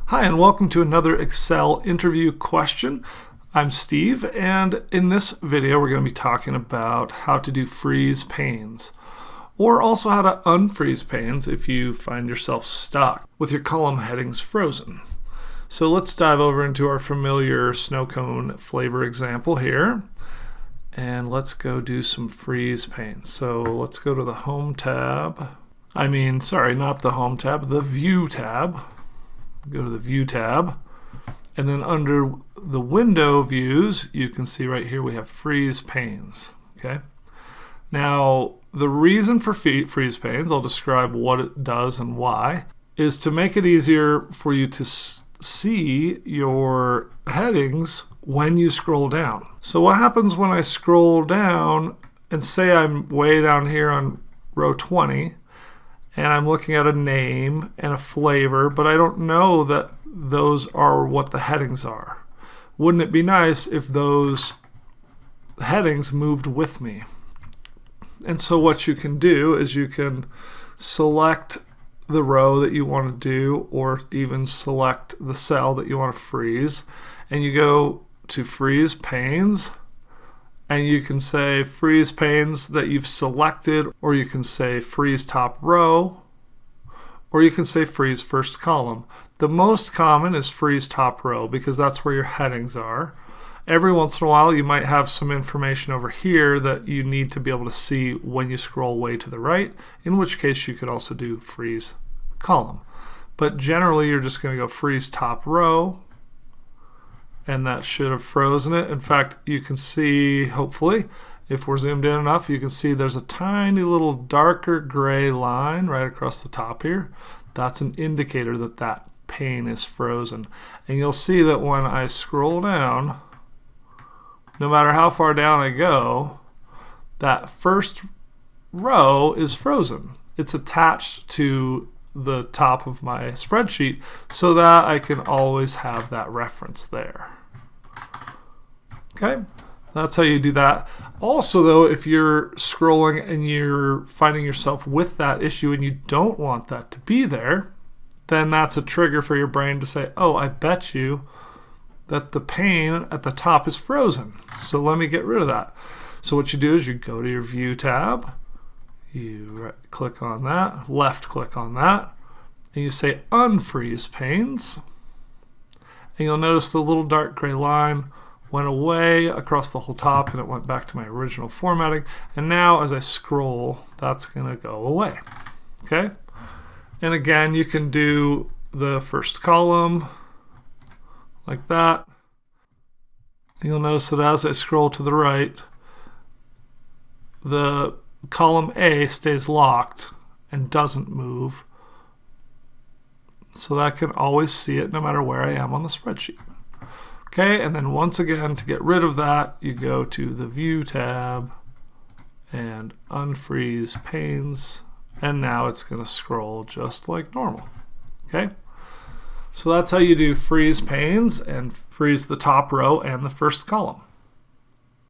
Hi, and welcome to another Excel interview question. I'm Steve, and in this video we're going to be talking about how to do freeze panes, or also how to unfreeze panes if you find yourself stuck with your column headings frozen. So let's dive over into our familiar snow cone flavor example here, and let's go do some freeze panes. So let's go to the Home tab. Not the Home tab, the View tab. Go to the View tab, and then under the window views you can see right here we have freeze panes. Okay, now the reason for freeze panes, I'll describe what it does and why, is to make it easier for you to see your headings when you scroll down. So what happens when I scroll down and say I'm way down here on row 20 and I'm looking at a name and a flavor, but I don't know that those are what the headings are. Wouldn't it be nice if those headings moved with me? And so what you can do is you can select the row that you want to do, or even select the cell that you want to freeze, and you go to freeze panes, and you can say freeze panes that you've selected, or you can say freeze top row, or you can say freeze first column. The most common is freeze top row because that's where your headings are. Every once in a while you might have some information over here that you need to be able to see when you scroll way to the right, in which case you could also do freeze column. But generally you're just going to go freeze top row, and that should have frozen it. In fact, you can see, hopefully, if we're zoomed in enough, you can see there's a tiny little darker gray line right across the top here. That's an indicator that that pane is frozen. And you'll see that when I scroll down, no matter how far down I go, that first row is frozen. It's attached to the top of my spreadsheet so that I can always have that reference there. Okay, that's how you do that. Also though, if you're scrolling and you're finding yourself with that issue and you don't want that to be there, then that's a trigger for your brain to say, oh, I bet you that the pane at the top is frozen, so let me get rid of that. So what you do is you go to your View tab, you click on that, left click on that, and you say unfreeze panes, and you'll notice the little dark gray line went away across the whole top and it went back to my original formatting, and now as I scroll that's gonna go away. Okay, and again you can do the first column like that. You'll notice that as I scroll to the right, the column A stays locked and doesn't move, so that I can always see it no matter where I am on the spreadsheet. Okay, and then once again, to get rid of that, you go to the View tab and unfreeze panes, and now it's going to scroll just like normal. Okay, so that's how you do freeze panes and freeze the top row and the first column.